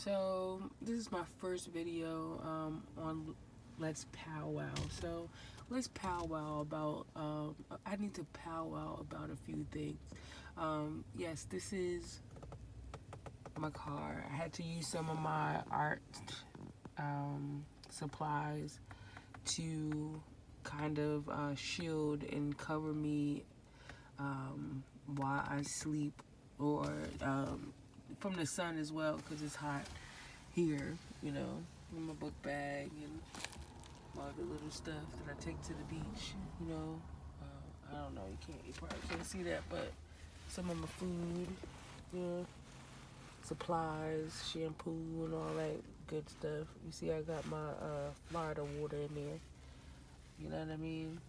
So this is my first video on Let's Powwow. So let's powwow about. I need to powwow about a few things. Yes, this is my car. I had to use some of my art supplies to kind of shield and cover me while I sleep, or from the sun as well, because it's hot here, in my book bag and all the little stuff that I take to the beach. I don't know, you probably can't see that, but some of my food, supplies, shampoo, and all that good stuff. You see, I got my Florida water in there. You know what I mean?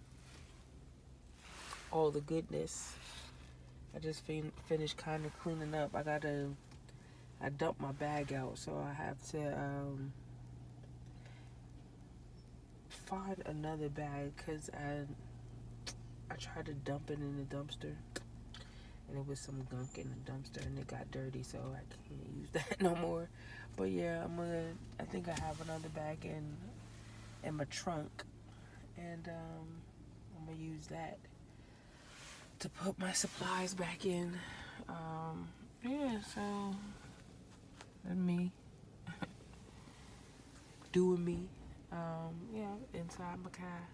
All the goodness. I just finished kind of cleaning up. I dumped my bag out, so I have to find another bag, because I tried to dump it in the dumpster, and it was some gunk in the dumpster, and it got dirty, so I can't use that no more. But yeah, I think I have another bag in my trunk, and I'm gonna use that to put my supplies back in. Yeah, so that's me doing me. Yeah, inside my car.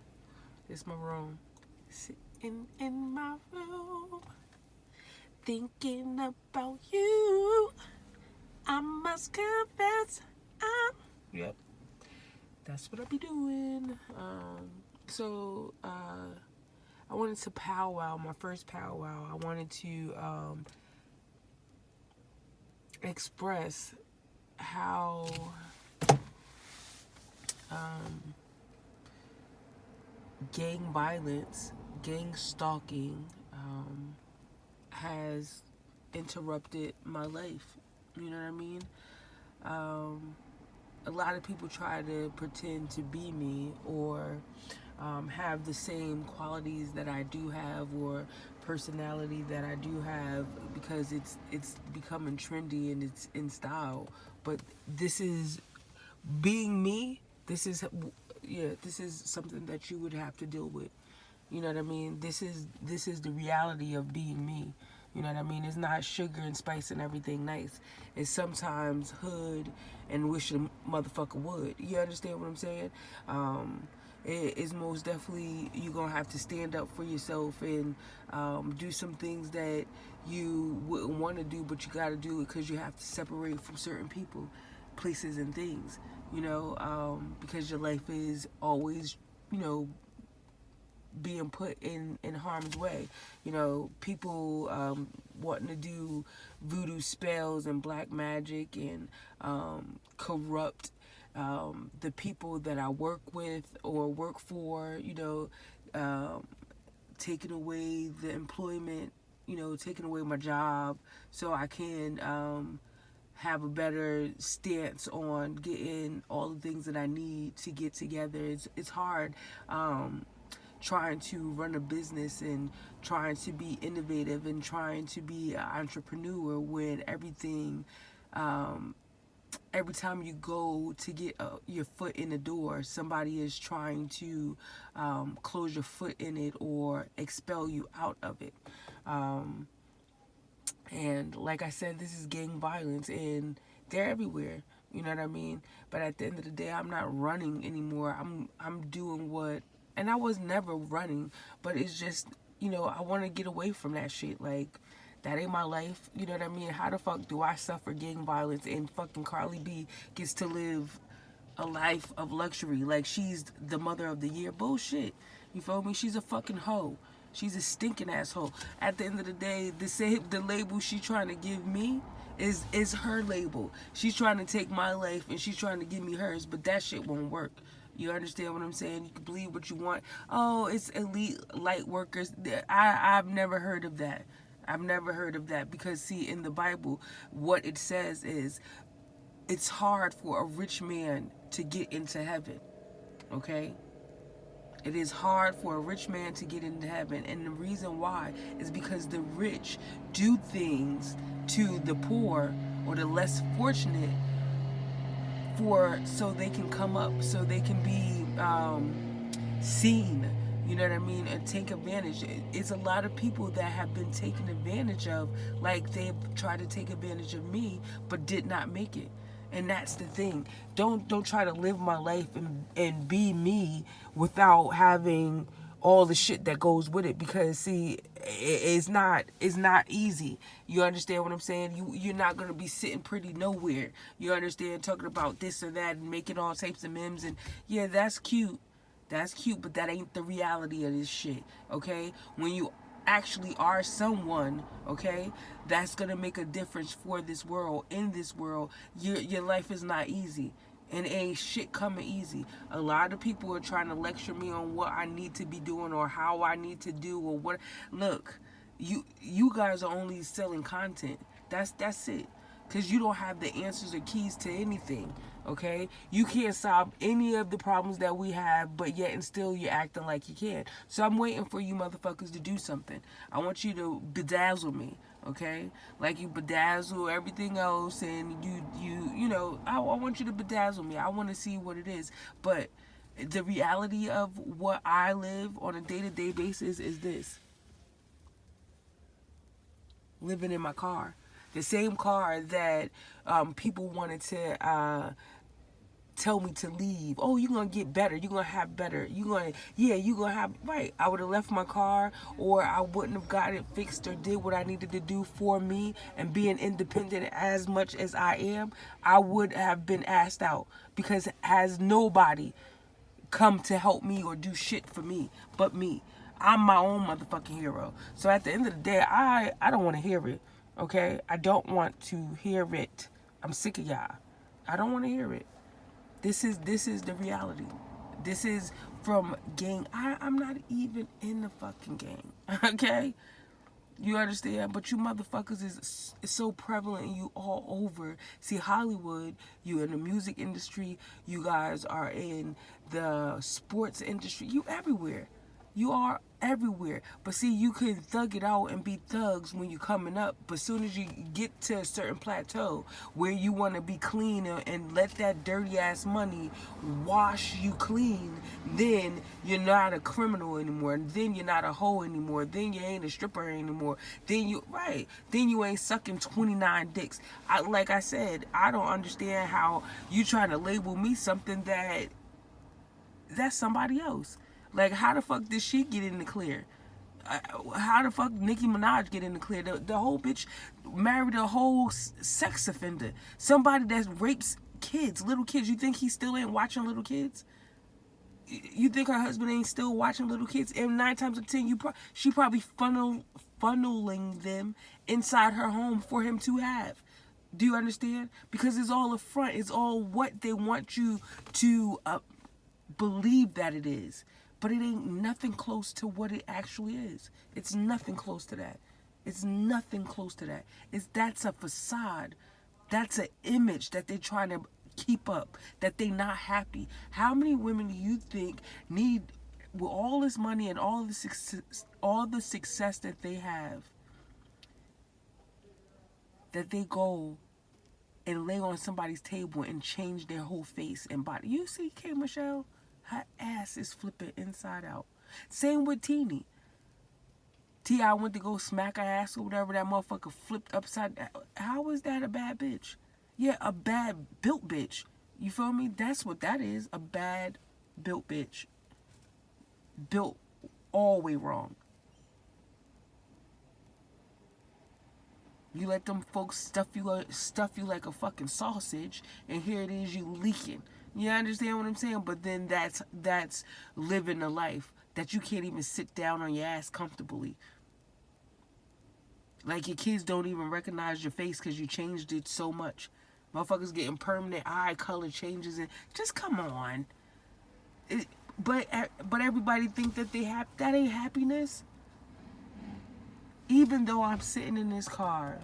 It's my room. Sitting in my room, thinking about you. I must confess, yep, that's what I be doing. So I wanted to powwow, my first powwow. I wanted to express how gang violence, gang stalking has interrupted my life. You know what I mean? A lot of people try to pretend to be me, or have the same qualities that I do have, or personality that I do have, because it's becoming trendy and it's in style. But this is being me. This is something that you would have to deal with. You know what I mean? This is the reality of being me. You know what I mean? It's not sugar and spice and everything nice. It's sometimes hood and wish a motherfucker would. You understand what I'm saying? It is most definitely, you're going to have to stand up for yourself and do some things that you wouldn't want to do, but you got to do it because you have to separate from certain people, places, and things, because your life is always, being put in harm's way. People wanting to do voodoo spells and black magic and corrupt the people that I work with or work for, taking away the employment, taking away my job so I can have a better stance on getting all the things that I need to get together. It's hard trying to run a business and trying to be innovative and trying to be an entrepreneur when everything, every time you go to get your foot in the door, somebody is trying to close your foot in it or expel you out of it. And like I said, this is gang violence, and they're everywhere. You know what I mean? But at the end of the day, I'm not running anymore. I'm doing what, and I was never running, but it's just, I want to get away from that shit. Like, that ain't my life. You know what I mean? How the fuck do I suffer gang violence and fucking Carly B gets to live a life of luxury like she's the mother of the year? Bullshit. You feel me? She's a fucking hoe. She's a stinking asshole. At the end of the day, the label she's trying to give me is her label. She's trying to take my life and she's trying to give me hers, but that shit won't work. You understand what I'm saying? You can believe what you want. Oh, it's elite light workers. I've never heard of that. I've never heard of that, because see, in the Bible, what it says is it's hard for a rich man to get into heaven. Okay? It is hard for a rich man to get into heaven. And the reason why is because the rich do things to the poor or the less fortunate for so they can come up, so they can be seen. You know what I mean? And take advantage. It's a lot of people that have been taken advantage of, like they've tried to take advantage of me, but did not make it. And that's the thing. Don't try to live my life and be me without having all the shit that goes with it, because see, it's not easy. You understand what I'm saying? You're not gonna be sitting pretty nowhere. You understand? Talking about this or that and making all types of memes, and yeah, that's cute. That's cute, but that ain't the reality of this shit, okay? When you actually are someone, okay, that's gonna make a difference for this world, in this world, your life is not easy. And ain't shit coming easy. A lot of people are trying to lecture me on what I need to be doing or how I need to do or what. Look, you guys are only selling content. That's it. Because you don't have the answers or keys to anything, okay? You can't solve any of the problems that we have, but yet and still you're acting like you can. So I'm waiting for you motherfuckers to do something. I want you to bedazzle me, okay? Like you bedazzle everything else, and you know, I want you to bedazzle me. I want to see what it is. But the reality of what I live on a day-to-day basis is this. Living in my car. The same car that people wanted to tell me to leave. Oh, you're going to get better. You're going to have better. You're going to have, right. I would have left my car, or I wouldn't have got it fixed or did what I needed to do for me, and being independent as much as I am, I would have been asked out, because has nobody come to help me or do shit for me but me. I'm my own motherfucking hero. So at the end of the day, I don't want to hear it. Okay? I don't want to hear it. I'm sick of y'all. I don't want to hear it. This is the reality. This is from gang. I'm not even in the fucking gang. Okay? You understand? But you motherfuckers is so prevalent and you all over. See, Hollywood, you in the music industry, you guys are in the sports industry, you everywhere. You are everywhere. But see, you can thug it out and be thugs when you're coming up. But as soon as you get to a certain plateau where you want to be clean and let that dirty ass money wash you clean, then you're not a criminal anymore. Then you're not a hoe anymore. Then you ain't a stripper anymore. Then you ain't sucking 29 dicks. Like I said, I don't understand how you trying to label me something that's somebody else. Like, how the fuck did she get in the clear? How the fuck Nicki Minaj get in the clear? The whole bitch married a whole sex offender. Somebody that rapes kids, little kids. You think he still ain't watching little kids? You think her husband ain't still watching little kids? And 9 times out of 10, she probably funneling them inside her home for him to have. Do you understand? Because it's all a front. It's all what they want you to believe that it is. But it ain't nothing close to what it actually is. It's nothing close to that. It's nothing close to that. That's a facade. That's an image that they're trying to keep up, that they're not happy. How many women do you think need, with all this money and all the success that they have, that they go and lay on somebody's table and change their whole face and body? You see K. Michelle? Her ass is flipping inside out. Same with Teenie. T.I. went to go smack her ass or whatever. That motherfucker flipped upside down. How is that a bad bitch? Yeah, a bad built bitch. You feel me? That's what that is. A bad built bitch. Built all the way wrong. You let them folks stuff you like a fucking sausage, and here it is, you leaking. You understand what I'm saying? But then that's living a life that you can't even sit down on your ass comfortably. Like your kids don't even recognize your face because you changed it so much. Motherfuckers getting permanent eye color changes, and just come on. But everybody think that that ain't happiness. Even though I'm sitting in this car,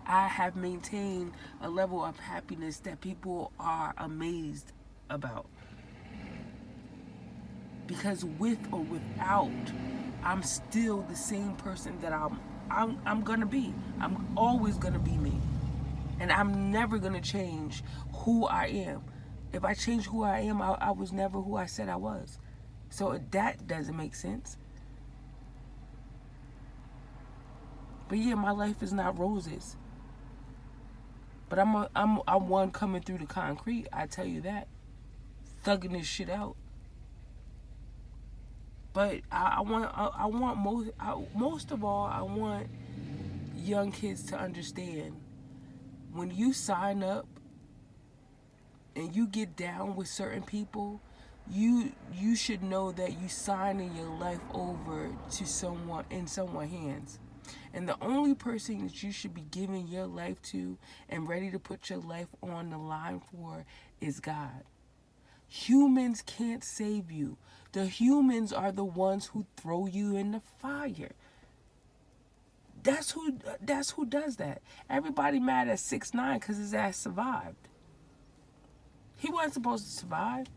I have maintained a level of happiness that people are amazed about. Because with or without, I'm still the same person that I'm gonna be. I'm always gonna be me. And I'm never going to change who I am. If I change who I am, I was never who I said I was. So that doesn't make sense. But yeah, my life is not roses. But I'm one coming through the concrete. I tell you that, thugging this shit out. But I want most of all, I want young kids to understand, when you sign up and you get down with certain people, you should know that you signing your life over to someone, in someone's hands. And the only person that you should be giving your life to and ready to put your life on the line for is God. Humans can't save you. The humans are the ones who throw you in the fire. That's who does that. Everybody mad at 6ix9ine because his ass survived. He wasn't supposed to survive.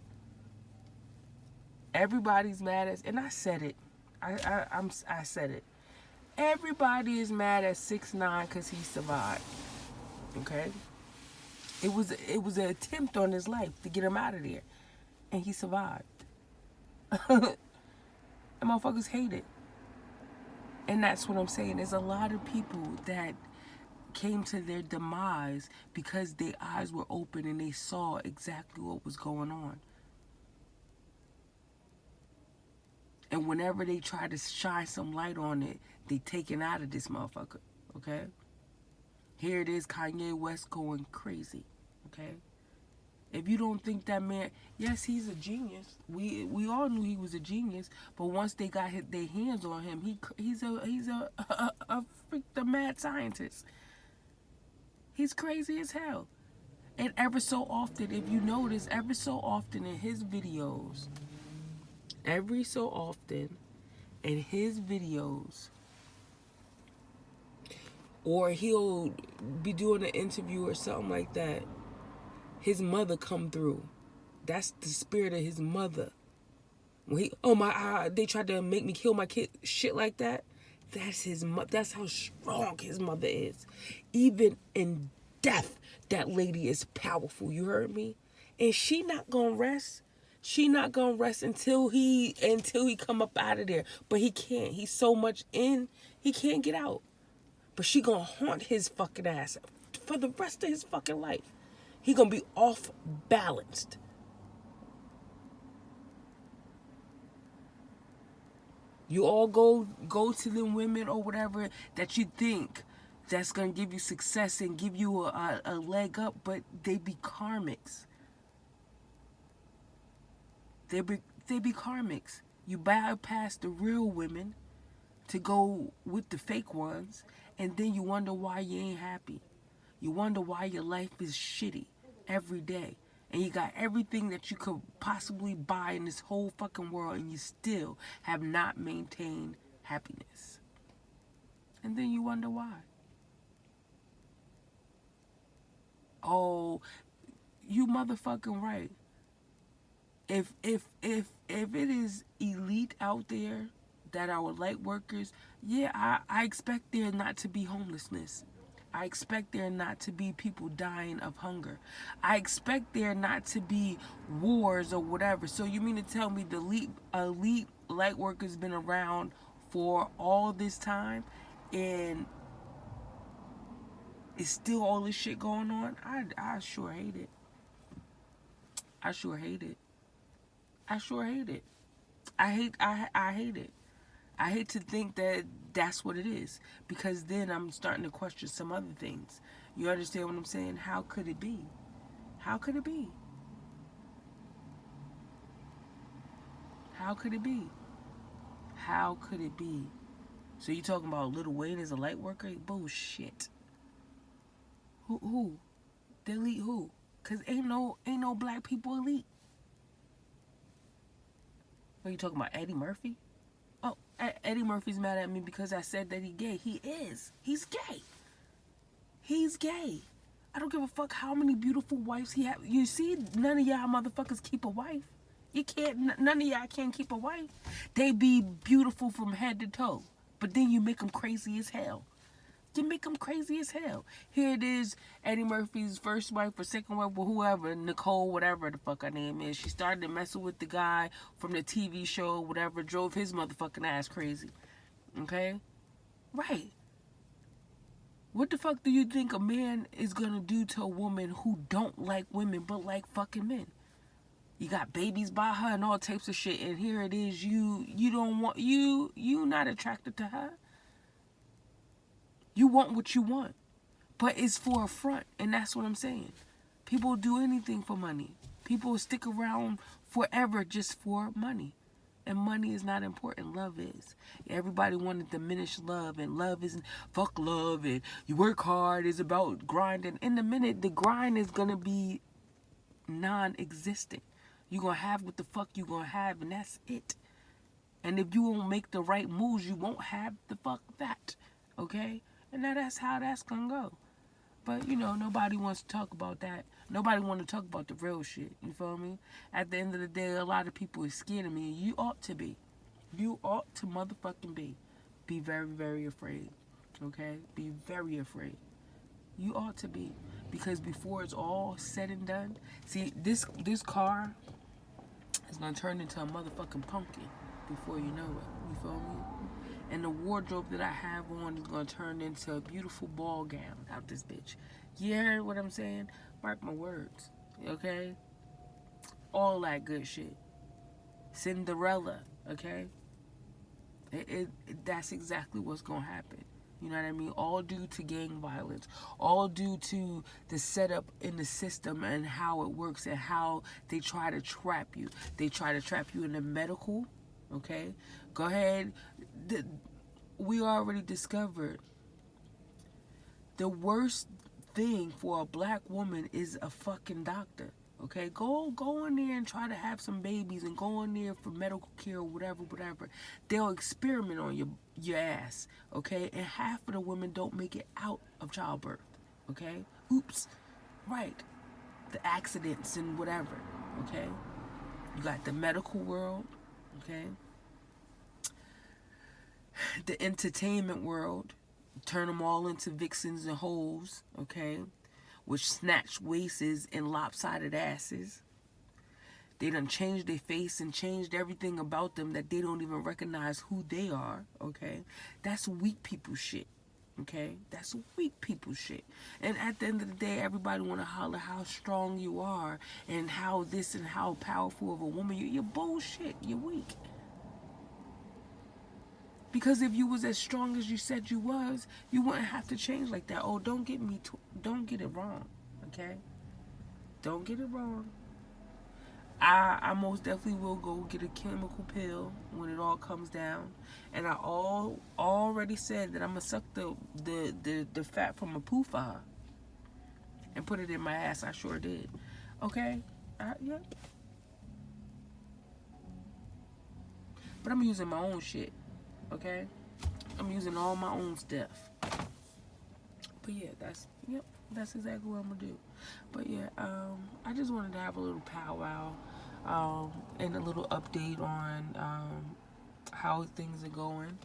Everybody's mad at, and I said it. I said it. Everybody is mad at 6ix9ine because he survived. Okay? It was an attempt on his life to get him out of there. And he survived. And motherfuckers hate it. And that's what I'm saying. There's a lot of people that came to their demise because their eyes were open and they saw exactly what was going on. And whenever they try to shine some light on it, they taken out of this motherfucker. Okay? Here it is, Kanye West going crazy. Okay? If you don't think that man, yes, he's a genius. We all knew he was a genius, but once they got their hands on him, he's a freak, the mad scientist. He's crazy as hell. And ever so often, if you notice, every so often in his videos, or he'll be doing an interview or something like that, his mother come through. That's the spirit of his mother. When they tried to make me kill my kid, shit like that. That's his mother. That's how strong his mother is. Even in death, that lady is powerful. You heard me? And she not gonna rest. She not gonna rest until he come up out of there. But he can't. He's so much in, he can't get out. But she gonna haunt his fucking ass for the rest of his fucking life. He gonna be off balanced. You all go to them women or whatever that you think that's gonna give you success and give you a leg up, but they be karmics. They be karmics. You bypass the real women to go with the fake ones, and then you wonder why you ain't happy. You wonder why your life is shitty every day. And you got everything that you could possibly buy in this whole fucking world, and you still have not maintained happiness. And then you wonder why. Oh, you motherfucking right. If it is elite out there that are light workers, yeah, I expect there not to be homelessness. I expect there not to be people dying of hunger. I expect there not to be wars or whatever. So you mean to tell me the elite light workers been around for all this time and it's still all this shit going on? I sure hate it. I sure hate it. I sure hate it. I hate it. I hate to think that that's what it is, because then I'm starting to question some other things. You understand what I'm saying? How could it be? How could it be? How could it be? How could it be? So you talking about Lil Wayne as a light worker? Bullshit. Who? The elite who? Cause ain't no black people elite. What are you talking about, Eddie Murphy? Oh, Eddie Murphy's mad at me because I said that he gay. He is. He's gay. He's gay. I don't give a fuck how many beautiful wives he have. You see, none of y'all motherfuckers keep a wife. You can't. None of y'all can keep a wife. They be beautiful from head to toe, but then you make them crazy as hell. You make them crazy as hell. Here it is, Eddie Murphy's first wife or second wife or whoever, Nicole, whatever the fuck her name is. She started messing with the guy from the TV show, whatever, drove his motherfucking ass crazy. Okay? Right. What the fuck do you think a man is gonna do to a woman who don't like women but like fucking men? You got babies by her and all types of shit, and here it is, you don't want, you not attracted to her. You want what you want, but it's for a front, and that's what I'm saying. People do anything for money. People stick around forever just for money, and money is not important. Love is. Everybody want to diminish love, and love isn't, fuck love, and you work hard is about grinding. In a minute, the grind is gonna be non-existent. You're gonna have what the fuck you gonna have, and that's it. And if you won't make the right moves, you won't have the fuck that. Okay? And now that's how that's gonna go. But, you know, nobody wants to talk about that. Nobody want to talk about the real shit. You feel me? At the end of the day, a lot of people are scared of me. And you ought to be. You ought to motherfucking be. Be very, very afraid. Okay? Be very afraid. You ought to be. Because before it's all said and done, see, this car is going to turn into a motherfucking pumpkin before you know it. You feel me? And the wardrobe that I have on is going to turn into a beautiful ball gown out this bitch. You heard what I'm saying? Mark my words. Okay? All that good shit. Cinderella. Okay? That's exactly what's going to happen. You know what I mean? All due to gang violence. All due to the setup in the system and how it works and how they try to trap you. They try to trap you in the medical. Okay? Go ahead. We already discovered the worst thing for a black woman is a fucking doctor. Okay, go in there and try to have some babies and go in there for medical care or whatever. They'll experiment on your ass. Okay, and half of the women don't make it out of childbirth. Okay, oops, right. The accidents and whatever. Okay, you got the medical world. Okay. The entertainment world, turn them all into vixens and hoes, okay, which snatch waists and lopsided asses. They done changed their face and changed everything about them that they don't even recognize who they are, okay. That's weak people shit, okay. That's weak people shit. And at the end of the day, everybody want to holler how strong you are and how this and how powerful of a woman you're bullshit. You're weak. Because if you was as strong as you said you was, you wouldn't have to change like that. Oh, don't get it wrong, okay? Don't get it wrong. I most definitely will go get a chemical pill when it all comes down, and I already said that I'm gonna suck the fat from a poofa and put it in my ass. I sure did. Okay, yeah. But I'm using my own shit. Okay, I'm using all my own stuff. But yeah, that's exactly what I'm gonna do. But yeah, I just wanted to have a little powwow, and a little update on how things are going.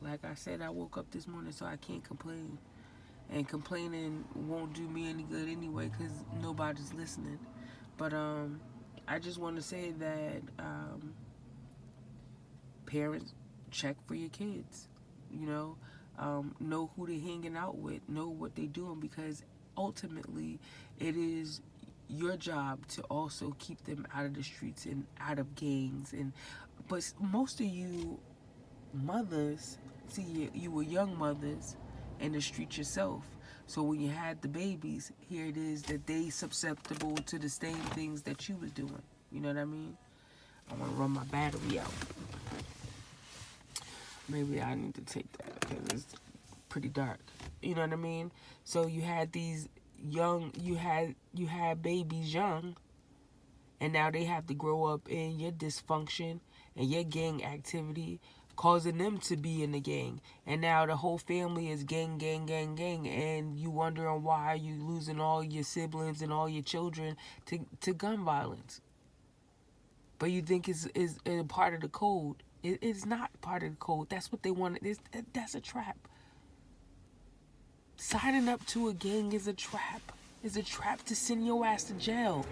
Like I said, I woke up this morning, so I can't complain. And complaining won't do me any good anyway, because nobody's listening. But I just want to say that parents, check for your kids. You know who they're hanging out with, know what they're doing, because ultimately it is your job to also keep them out of the streets and out of gangs. But most of you mothers, see, you were young mothers in the street yourself. So when you had the babies, here it is that they susceptible to the same things that you was doing. You know what I mean? I want to run my battery out. Maybe I need to take that because it's pretty dark. You know what I mean? So you had these young, you had babies young, and now they have to grow up in your dysfunction and your gang activity, causing them to be in the gang. And now the whole family is gang, and you wondering why you losing all your siblings and all your children to gun violence. But you think it's a part of the code. It's not part of the code. That's what they want. That's a trap. Signing up to a gang is a trap. It's a trap to send your ass to jail.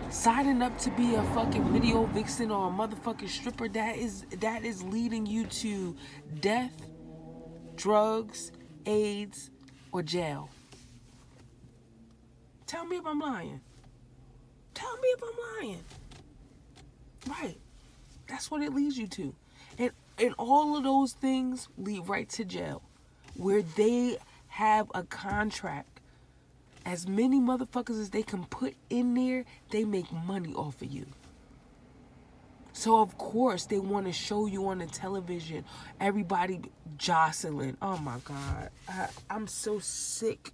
Signing up to be a fucking video vixen or a motherfucking stripper, that is leading you to death, drugs, AIDS, or jail. Tell me if I'm lying. Tell me if I'm lying. Right. That's what it leads you to. And all of those things lead right to jail, where they have a contract. As many motherfuckers as they can put in there, they make money off of you. So of course they want to show you on the television, everybody jostling. Oh my God, I'm so sick.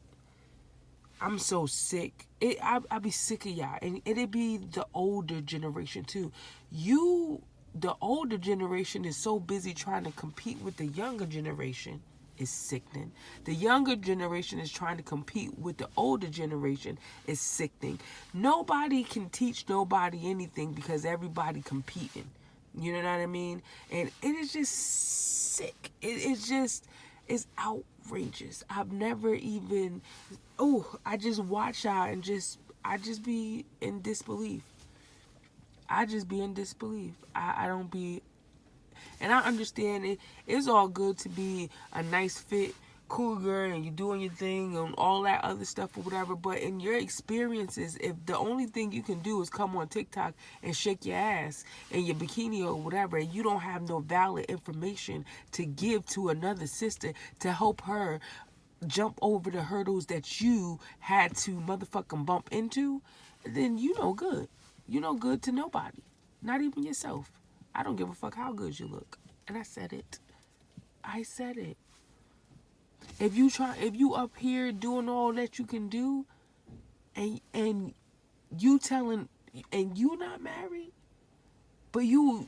I'm so sick. I be sick of y'all, and it'd be the older generation too. The older generation is so busy trying to compete with the younger generation. Is sickening. The younger generation is trying to compete with the older generation. Is sickening. Nobody can teach nobody anything because everybody competing. You know what I mean? And it is just sick. It's outrageous. I've never even, I just watch y'all and I just be in disbelief. I just be in disbelief. I don't be. And I understand it's all good to be a nice fit cougar and you doing your thing and all that other stuff or whatever. But in your experiences, if the only thing you can do is come on TikTok and shake your ass in your bikini or whatever, and you don't have no valid information to give to another sister to help her jump over the hurdles that you had to motherfucking bump into, then you no good. You no good to nobody. Not even yourself. I don't give a fuck how good you look. And I said it. I said it. If you up here doing all that you can do, and you telling, and you not married, but you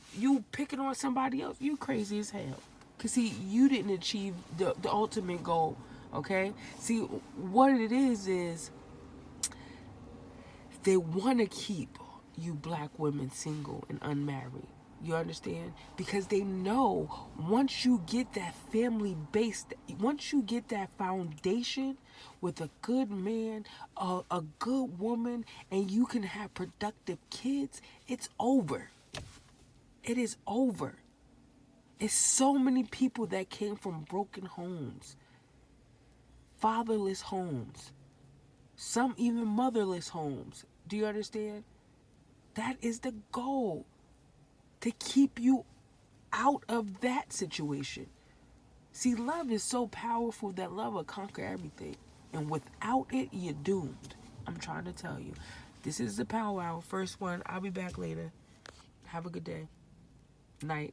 picking on somebody else, you crazy as hell. Cause see, you didn't achieve the ultimate goal. Okay? See, what it is they want to keep you black women single and unmarried. You understand? Because they know once you get that family base, once you get that foundation with a good man, a good woman, and you can have productive kids, it's over. It is over. It's so many people that came from broken homes, fatherless homes, some even motherless homes. Do you understand? That is the goal. To keep you out of that situation. See, love is so powerful that love will conquer everything. And without it, you're doomed. I'm trying to tell you. This is the Power Hour, first one. I'll be back later. Have a good day. Night.